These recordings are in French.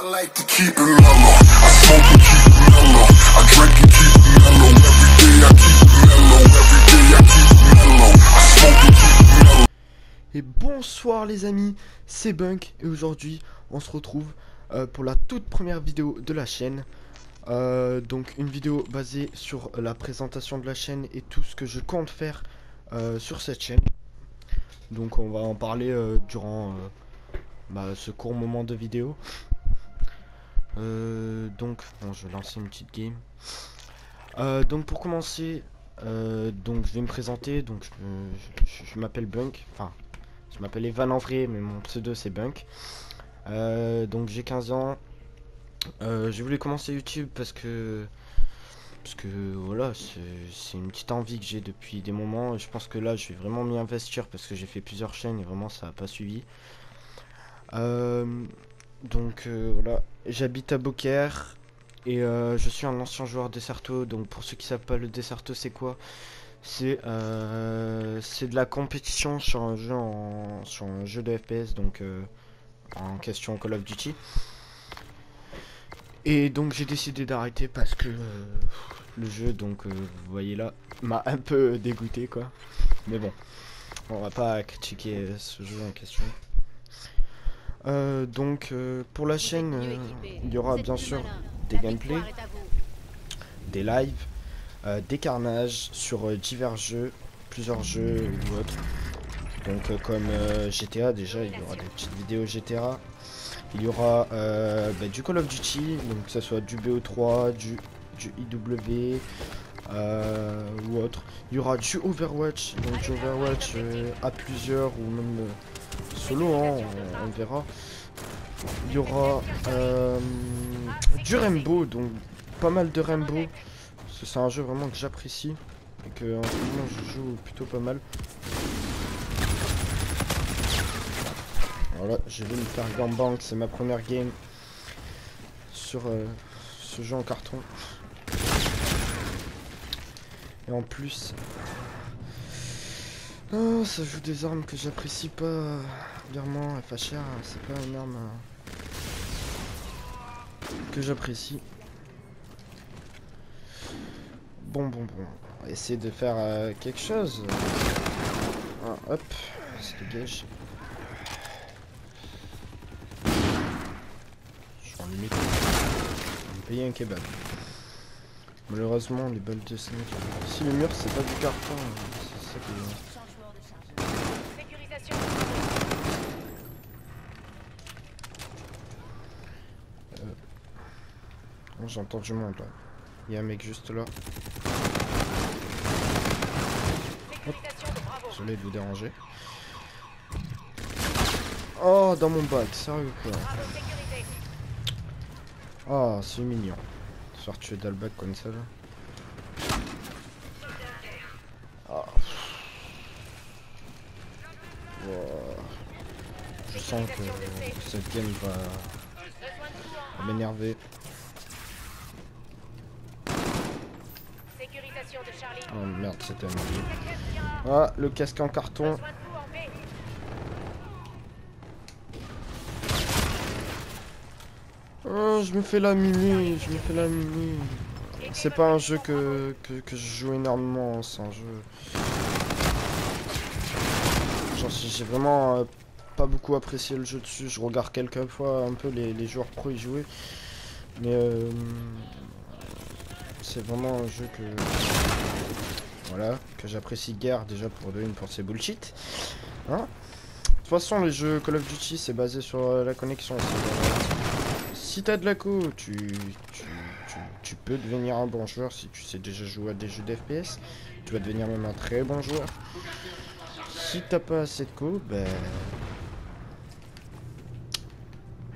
I like to keep it mellow. I smoke and keep it mellow. I drink and keep it mellow. Every day I keep it mellow. Every day I keep it mellow. I smoke and keep it mellow. Et bonsoir les amis, c'est Bunk et aujourd'hui on se retrouve pour la toute première vidéo de la chaîne. Donc une vidéo basée sur la présentation de la chaîne et tout ce que je compte faire sur cette chaîne. Donc on va en parler durant ce court moment de vidéo. Donc bon, je vais lancer une petite game. Donc pour commencer, donc je vais me présenter. Donc je m'appelle Bunk, enfin je m'appelle Evan en vrai, mais mon pseudo c'est Bunk. Donc j'ai 15 ans. J'ai voulu commencer YouTube parce que voilà, c'est une petite envie que j'ai depuis des moments. Et je pense que là je vais vraiment m'y investir parce que j'ai fait plusieurs chaînes et vraiment ça n'a pas suivi. Donc voilà, j'habite à Beaucaire et je suis un ancien joueur Desserto. Donc pour ceux qui savent pas, le Desserto c'est quoi? C'est de la compétition sur un jeu de FPS, donc en question Call of Duty. Et donc j'ai décidé d'arrêter parce que le jeu, donc vous voyez là, m'a un peu dégoûté quoi. Mais bon, on va pas critiquer ce jeu en question. Donc pour la chaîne, il y aura bien sûr des gameplays, des lives, des carnages sur divers jeux, plusieurs jeux ou autres. Donc comme GTA, déjà il y aura des petites vidéos GTA. Il y aura du Call of Duty, donc que ce soit du BO3, du IW ou autre. Il y aura du Overwatch, donc du Overwatch à plusieurs ou même solo, hein, on verra. Il y aura du Rainbow, donc pas mal de Rainbow. C'est un jeu vraiment que j'apprécie et que en ce moment je joue plutôt pas mal. Voilà, je vais me faire gangbang, c'est ma première game sur ce jeu en carton. Et en plus, ça joue des armes que j'apprécie pas vraiment. FHR, c'est pas une arme que j'apprécie. Bon, on va essayer de faire quelque chose. Hop, c'est dégage. Limite, on me payer un kebab. Malheureusement, les balles de snake. Si le mur c'est pas du carton, c'est ça qui est. Oh, j'entends du monde là. Il y a un mec juste là. Hop. Désolé de vous déranger. Oh, dans mon bac, sérieux quoi. Oh, c'est mignon. Se faire tuer dans le bac comme ça là. Oh. Wow. Je sens que cette game va m'énerver. Oh merde, c'était un millier. Ah, le casque en carton. Oh, je me fais laminer, C'est pas un jeu que je joue énormément, c'est un jeu... Genre, j'ai vraiment pas beaucoup apprécié le jeu dessus. Je regarde quelques fois un peu les joueurs pro y jouer. Mais c'est vraiment un jeu que... Voilà, que j'apprécie guère déjà pour ses bullshit. Hein? De toute façon, les jeux Call of Duty, c'est basé sur la connexion. Si t'as de la co, tu peux devenir un bon joueur si tu sais déjà jouer à des jeux d'FPS. Tu vas devenir même un très bon joueur. Si t'as pas assez de co, ben...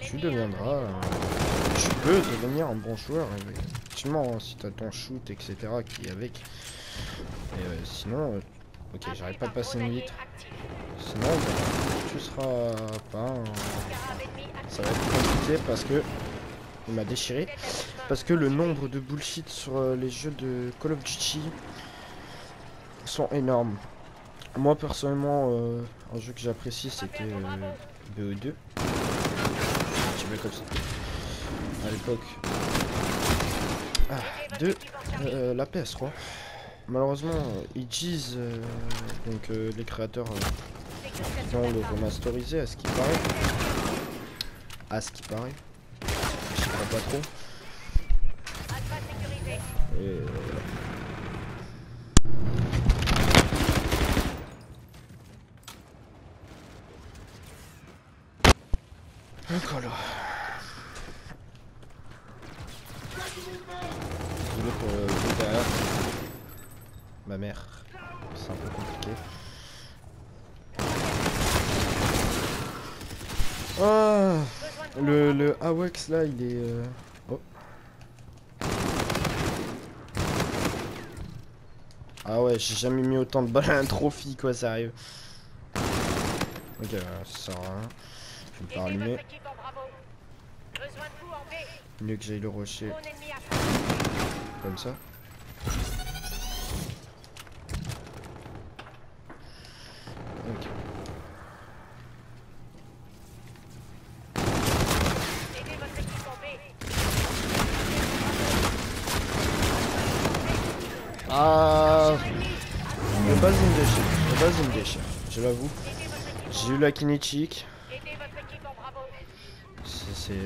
Tu deviendras... tu peux devenir un bon joueur. Effectivement, si t'as ton shoot, etc. qui est avec. Et sinon... ok, j'arrive pas à passer une vitre. Sinon, ben, tu seras pas... Ça va être compliqué parce que... Il m'a déchiré. Parce que le nombre de bullshit sur les jeux de Call of Duty sont énormes. Moi personnellement, un jeu que j'apprécie c'était BO2. Un petit peu comme ça. à l'époque de la PS3. Malheureusement, Aegis, donc les créateurs qui ont le remasterisé à ce qui paraît. À ce qui paraît. Je sais pas trop. Et donc voilà. Désolé pour le bruit derrière. Ma mère. C'est un peu compliqué. Ah, le AWACS là, il est... Oh. Ah ouais, j'ai jamais mis autant de balles à un trophy, quoi, sérieux. Ok, ça sert à rien. Je vais me faire allumer. Mieux que j'aille le rocher. Comme ça. Ok. Ah, le base me déchire, le base me déchire, je l'avoue. J'ai eu la kinétique.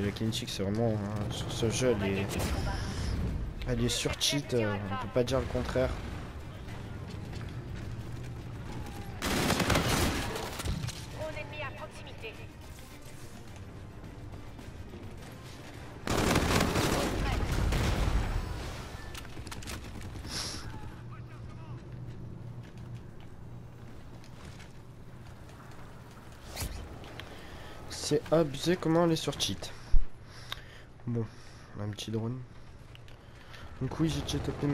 La kinétique, c'est vraiment sur ce jeu, elle est sur cheat, on peut pas dire le contraire. C'est abusé comment elle est sur cheat. Bon, un petit drone. Donc oui, j'ai déjà tapé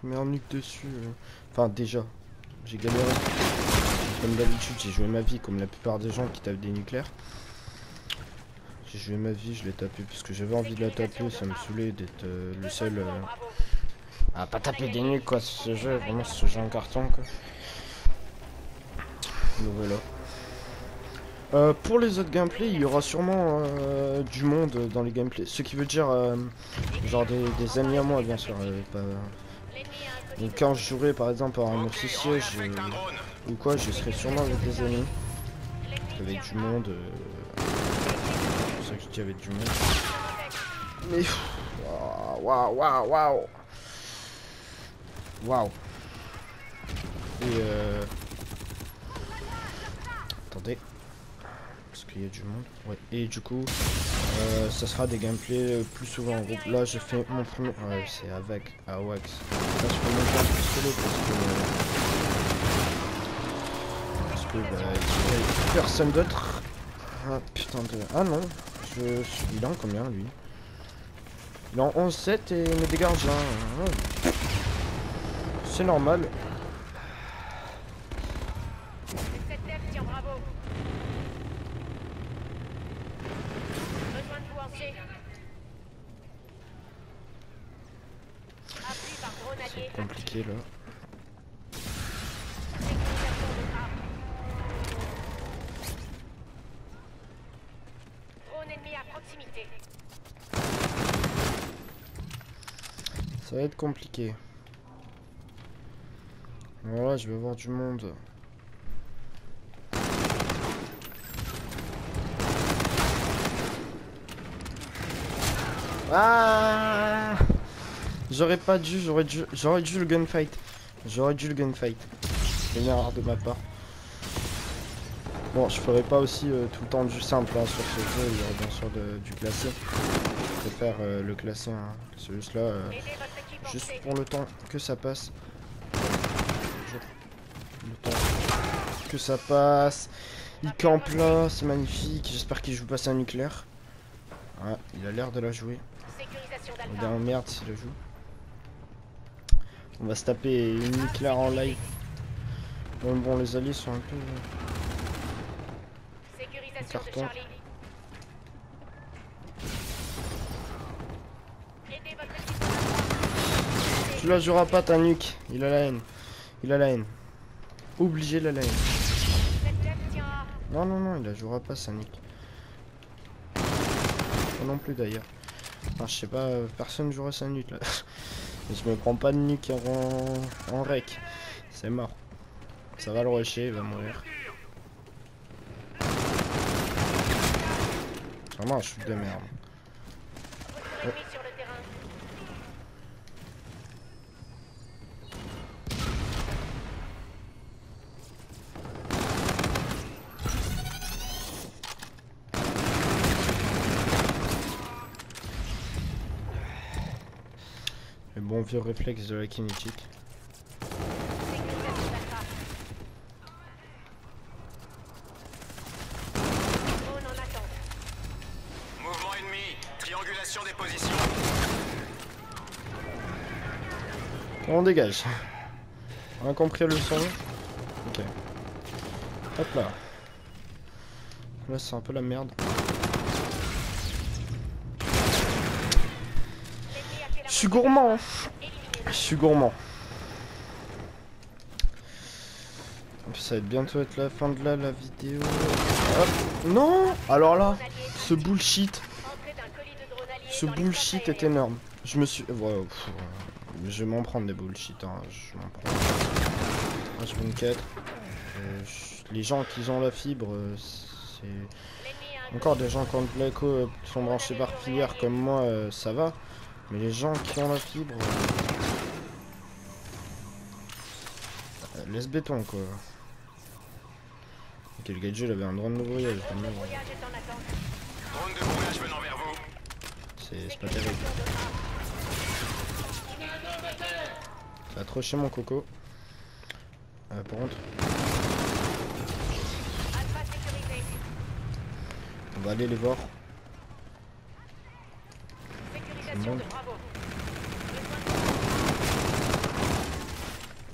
ma nuque dessus. Enfin déjà, j'ai galéré. Comme d'habitude, j'ai joué ma vie comme la plupart des gens qui tapent des nucléaires. J'ai joué ma vie, je l'ai tapé parce que j'avais envie de la taper, ça me saoulait d'être le seul à pas taper des nuques quoi, ce jeu, vraiment ce jeu en carton quoi. Donc voilà. Pour les autres gameplays, il y aura sûrement du monde dans les gameplays. Ce qui veut dire genre des amis à moi, bien sûr. Pas... Donc quand je jouerai par exemple à un officier ou quoi, je serai sûrement avec des amis. Avec du monde. C'est pour ça que je dis avec du monde. Mais... Waouh. Et attendez. Il y a du monde, ouais. Et du coup ça sera des gameplays plus souvent en groupe. Là j'ai fait mon premier, ouais, c'est avec AWACS. Là je fais mon gameplay solo parce que bah, il y a personne d'autre. Ah putain de... Ah non, il est en combien lui? Il est en 11-7 et mes dégâts ouais. C'est normal. C'est compliqué là. Ça va être compliqué. Voilà, je vais voir du monde. Ah, j'aurais pas dû, j'aurais dû le gunfight. C'est une erreur de ma part. Bon, je ferai pas aussi tout le temps du simple hein, sur ce jeu, il y aura bien sûr du classé. Je vais faire le classé, hein. C'est juste là, juste pour le temps que ça passe. Le temps que ça passe. Il campe là, c'est magnifique. J'espère qu'il joue pas ça nucléaire. Ouais, il a l'air de la jouer. On est en merde s'il la joue. On va se taper une nucléaire en live. Bon, les alliés sont un peu en carton. Tu la joueras pas ta nuque. Il a la haine. Obligé de la haine. Non, il la jouera pas sa nuque. Moi non plus d'ailleurs. Enfin, je sais pas, personne jouera 5 minutes là. Je me prends pas de nuque en rec. C'est mort. Ça va le rusher, il va mourir. Vraiment un shoot de merde. Oh. Le bon vieux réflexe de la kinétique. Mouvement ennemi, triangulation des positions. On dégage. On a compris le son. Ok. Hop là. Là c'est un peu la merde. Je suis gourmand. Hein. Je suis gourmand. Ça va bientôt être la fin de la vidéo. Hop. Non. Alors là, ce bullshit. Ce bullshit est énorme. Je me suis... Ouais, je vais m'en prendre des bullshit. Hein. Je m'en prends. H24. Les gens qui ont la fibre, c'est... Encore des gens qui ont de l'écho, qui sont branchés par filière comme moi, ça va. Mais les gens qui ont la fibre... laisse béton quoi. Ok, le gadget avait un drone de brouillage. Drone de brouillage venant vers vous. C'est pas terrible. Ça a trop chier mon coco. Par contre... On va aller les voir. Bon.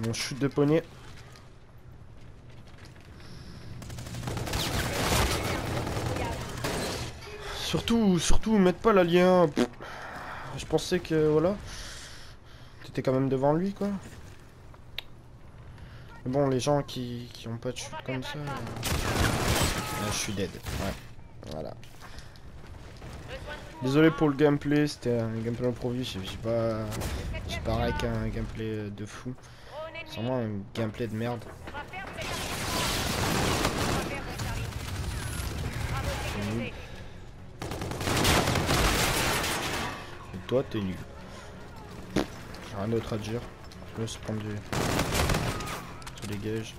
Mon chute de poney. Surtout, mettre pas l'alien. Je pensais que, voilà. T'étais quand même devant lui, quoi. Mais bon, les gens qui ont pas de chute comme ça... Là, je suis dead. Ouais. Voilà. Désolé pour le gameplay, c'était un gameplay improvisé, j'ai pas avec un gameplay de fou. C'est vraiment un gameplay de merde. Et toi t'es nul. J'ai rien d'autre à dire. Je me suis prendre du... Ça dégage.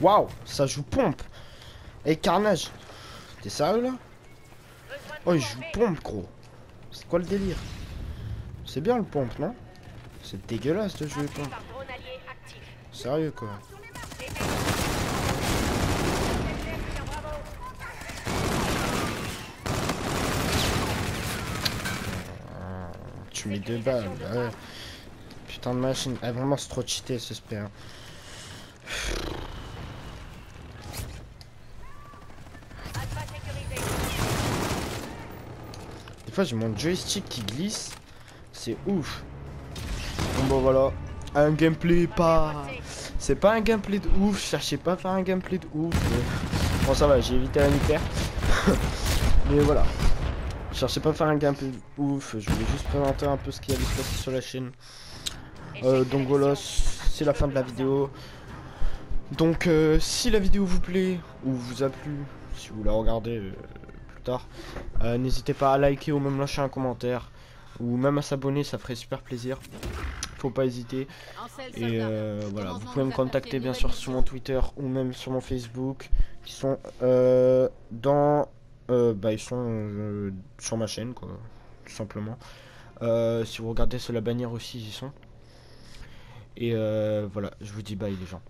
Waouh, ça joue pompe. Et carnage. T'es sérieux là? Oh, il joue pompe, gros. C'est quoi le délire? C'est bien le pompe, non? C'est dégueulasse de jouer pompe. Sérieux quoi. Tu mets 2 balles. Ouais. Putain de machine. Ah, vraiment, c'est trop cheaté ce SP. Hein. Des fois j'ai mon joystick qui glisse, c'est ouf. Bon bah voilà, un gameplay pas... C'est pas un gameplay de ouf, je cherchais pas à faire un gameplay de ouf. Bon ça va, j'ai évité la nucléaire. Mais voilà, je cherchais pas à faire un gameplay de ouf, je voulais juste présenter un peu ce qui allait se passer sur la chaîne. Donc voilà, c'est la fin de la vidéo. Donc si la vidéo vous plaît, ou vous a plu, si vous la regardez... tard, n'hésitez pas à liker ou même lâcher un commentaire ou même à s'abonner, ça ferait super plaisir, faut pas hésiter. Et voilà, vous pouvez me contacter bien sûr sur mon Twitter ou même sur mon Facebook qui sont ils sont sur ma chaîne quoi, tout simplement. Si vous regardez sur la bannière aussi, ils y sont. Et voilà, je vous dis bye les gens.